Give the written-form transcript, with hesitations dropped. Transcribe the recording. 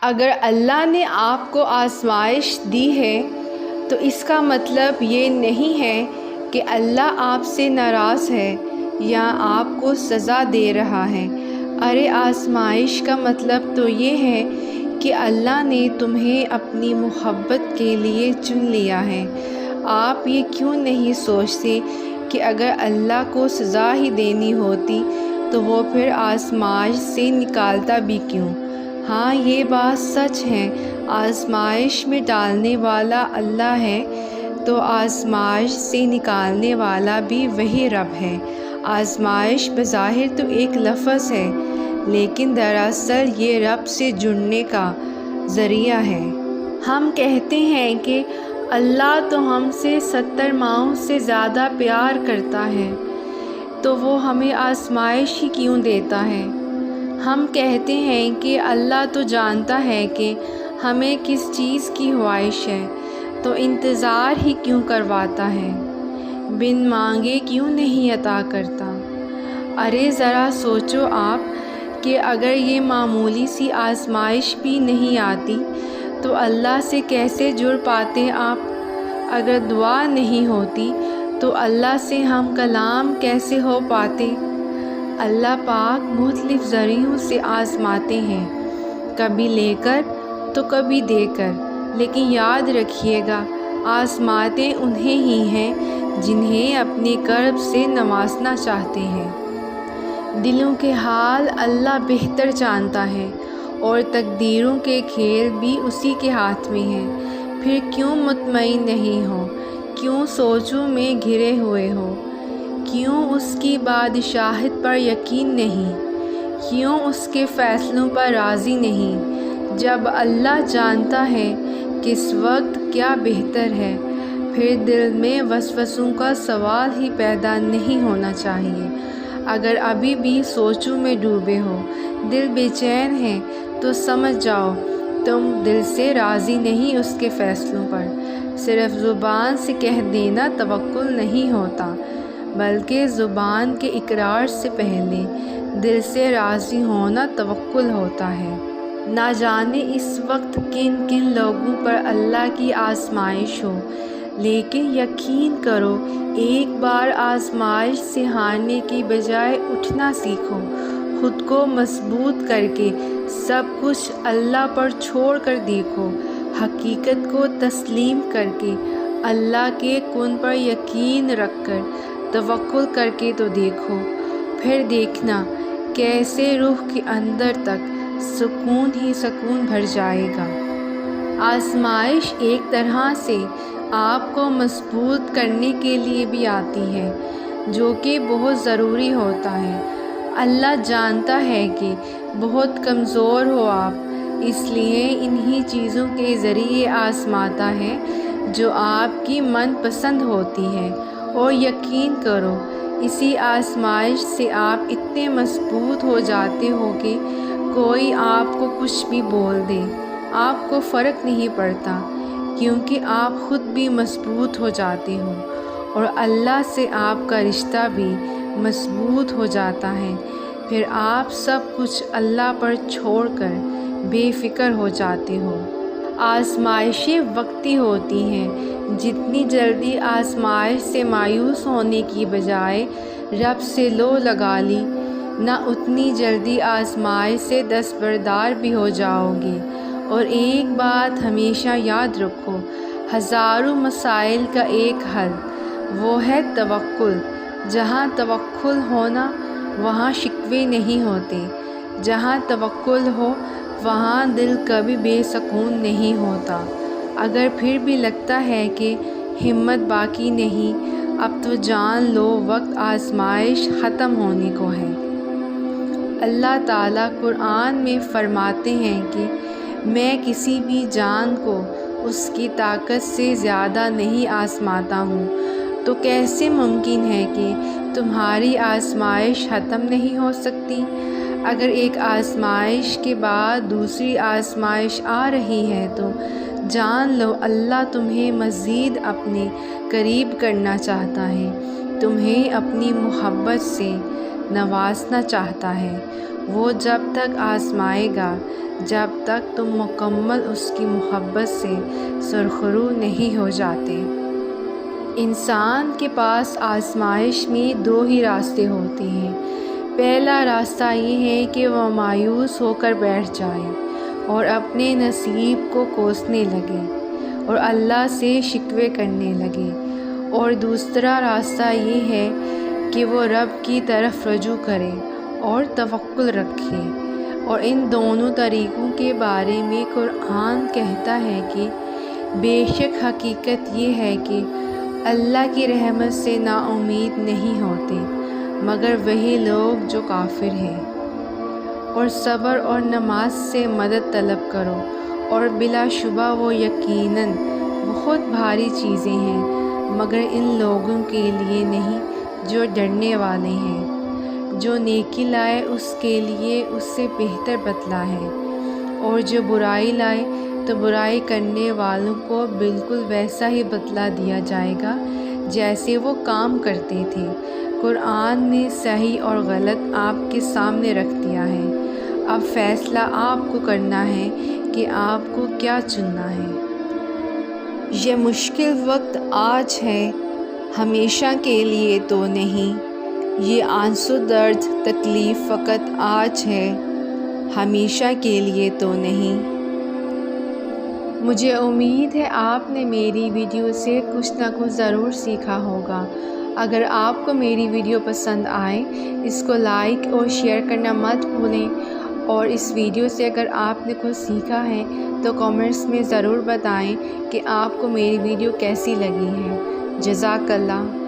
اگر اللہ نے آپ کو آزمائش دی ہے تو اس کا مطلب یہ نہیں ہے کہ اللہ آپ سے ناراض ہے یا آپ کو سزا دے رہا ہے۔ ارے آزمائش کا مطلب تو یہ ہے کہ اللہ نے تمہیں اپنی محبت کے لیے چن لیا ہے۔ آپ یہ کیوں نہیں سوچتے کہ اگر اللہ کو سزا ہی دینی ہوتی تو وہ پھر آزمائش سے نکالتا بھی کیوں؟ ہاں، یہ بات سچ ہے، آزمائش میں ڈالنے والا اللہ ہے تو آزمائش سے نکالنے والا بھی وہی رب ہے۔ آزمائش بظاہر تو ایک لفظ ہے، لیکن دراصل یہ رب سے جڑنے کا ذریعہ ہے۔ ہم کہتے ہیں کہ اللہ تو ہم سے 70 ماؤں سے زیادہ پیار کرتا ہے، تو وہ ہمیں آزمائش ہی کیوں دیتا ہے؟ ہم کہتے ہیں کہ اللہ تو جانتا ہے کہ ہمیں کس چیز کی خواہش ہے، تو انتظار ہی کیوں کرواتا ہے؟ بن مانگے کیوں نہیں عطا کرتا؟ ارے ذرا سوچو آپ کہ اگر یہ معمولی سی آزمائش بھی نہیں آتی تو اللہ سے کیسے جڑ پاتے آپ؟ اگر دعا نہیں ہوتی تو اللہ سے ہم کلام کیسے ہو پاتے؟ اللہ پاک مختلف ذریعوں سے آزماتے ہیں، کبھی لے کر تو کبھی دے کر، لیکن یاد رکھیے گا آزماتے انہیں ہی ہیں جنہیں اپنے کرب سے نوازنا چاہتے ہیں۔ دلوں کے حال اللہ بہتر جانتا ہے اور تقدیروں کے کھیل بھی اسی کے ہاتھ میں ہیں۔ پھر کیوں مطمئن نہیں ہو؟ کیوں سوچوں میں گھرے ہوئے ہو؟ کیوں اس کی بادشاہت پر یقین نہیں؟ کیوں اس کے فیصلوں پر راضی نہیں؟ جب اللہ جانتا ہے کس وقت کیا بہتر ہے، پھر دل میں وسوسوں کا سوال ہی پیدا نہیں ہونا چاہیے۔ اگر ابھی بھی سوچوں میں ڈوبے ہو، دل بے چین ہے، تو سمجھ جاؤ تم دل سے راضی نہیں اس کے فیصلوں پر۔ صرف زبان سے کہہ دینا توکل نہیں ہوتا، بلکہ زبان کے اقرار سے پہلے دل سے راضی ہونا توکل ہوتا ہے۔ نہ جانے اس وقت کن کن لوگوں پر اللہ کی آزمائش ہو، لیکن یقین کرو ایک بار آزمائش سے ہارنے کی بجائے اٹھنا سیکھو، خود کو مضبوط کر کے سب کچھ اللہ پر چھوڑ کر دیکھو، حقیقت کو تسلیم کر کے اللہ کے کن پر یقین رکھ کر توکل کر کے تو دیکھو، پھر دیکھنا کیسے روح کے اندر تک سکون ہی سکون بھر جائے گا۔ آزمائش ایک طرح سے آپ کو مضبوط کرنے کے لیے بھی آتی ہے، جو کہ بہت ضروری ہوتا ہے۔ اللہ جانتا ہے کہ بہت کمزور ہو آپ، اس لیے انہی چیزوں کے ذریعے آزماتا ہے جو آپ کی من پسند ہوتی ہے، اور یقین کرو اسی آزمائش سے آپ اتنے مضبوط ہو جاتے ہو کہ کوئی آپ کو کچھ بھی بول دے، آپ کو فرق نہیں پڑتا، کیونکہ آپ خود بھی مضبوط ہو جاتے ہو، اور اللہ سے آپ کا رشتہ بھی مضبوط ہو جاتا ہے۔ پھر آپ سب کچھ اللہ پر چھوڑ کر بے فکر ہو جاتے ہو۔ آزمائشیں وقتی ہوتی ہیں، جتنی جلدی آزمائش سے مایوس ہونے کی بجائے رب سے لو لگا لی، نہ اتنی جلدی آزمائش سے دستبردار بھی ہو جاؤ گے۔ اور ایک بات ہمیشہ یاد رکھو، ہزاروں مسائل کا ایک حل، وہ ہے توکل۔ جہاں توکل ہونا وہاں شکوے نہیں ہوتے، جہاں توکل ہو وہاں دل کبھی بے سکون نہیں ہوتا۔ اگر پھر بھی لگتا ہے کہ ہمت باقی نہیں، اب تو جان لو وقت آزمائش ختم ہونے کو ہے۔ اللہ تعالیٰ قرآن میں فرماتے ہیں کہ میں کسی بھی جان کو اس کی طاقت سے زیادہ نہیں آزماتا ہوں، تو کیسے ممکن ہے کہ تمہاری آزمائش ختم نہیں ہو سکتی؟ اگر ایک آزمائش کے بعد دوسری آزمائش آ رہی ہے تو جان لو اللہ تمہیں مزید اپنے قریب کرنا چاہتا ہے، تمہیں اپنی محبت سے نوازنا چاہتا ہے۔ وہ جب تک آزمائے گا جب تک تم مکمل اس کی محبت سے سرخرو نہیں ہو جاتے۔ انسان کے پاس آزمائش میں دو ہی راستے ہوتے ہیں۔ پہلا راستہ یہ ہے کہ وہ مایوس ہو کر بیٹھ جائے اور اپنے نصیب کو کوسنے لگے اور اللہ سے شکوے کرنے لگے، اور دوسرا راستہ یہ ہے کہ وہ رب کی طرف رجوع کرے اور توکل رکھے۔ اور ان دونوں طریقوں کے بارے میں قرآن کہتا ہے کہ بے شک حقیقت یہ ہے کہ اللہ کی رحمت سے نا امید نہیں ہوتے مگر وہی لوگ جو کافر ہیں۔ اور صبر اور نماز سے مدد طلب کرو، اور بلا شبہ وہ یقیناً بہت بھاری چیزیں ہیں مگر ان لوگوں کے لیے نہیں جو ڈرنے والے ہیں۔ جو نیکی لائے اس کے لیے اس سے بہتر بدلہ ہے، اور جو برائی لائے تو برائی کرنے والوں کو بالکل ویسا ہی بدلہ دیا جائے گا جیسے وہ کام کرتے تھے۔ قرآن نے صحیح اور غلط آپ کے سامنے رکھ دیا ہے، اب فیصلہ آپ کو کرنا ہے کہ آپ کو کیا چننا ہے۔ یہ مشکل وقت آج ہے، ہمیشہ کے لیے تو نہیں۔ یہ آنسو درد تکلیف فقط آج ہے، ہمیشہ کے لیے تو نہیں۔ مجھے امید ہے آپ نے میری ویڈیو سے کچھ نہ کچھ ضرور سیکھا ہوگا۔ اگر آپ کو میری ویڈیو پسند آئے اس کو لائک اور شیئر کرنا مت بھولیں، اور اس ویڈیو سے اگر آپ نے کچھ سیکھا ہے تو کامنٹس میں ضرور بتائیں کہ آپ کو میری ویڈیو کیسی لگی ہے۔ جزاک اللہ۔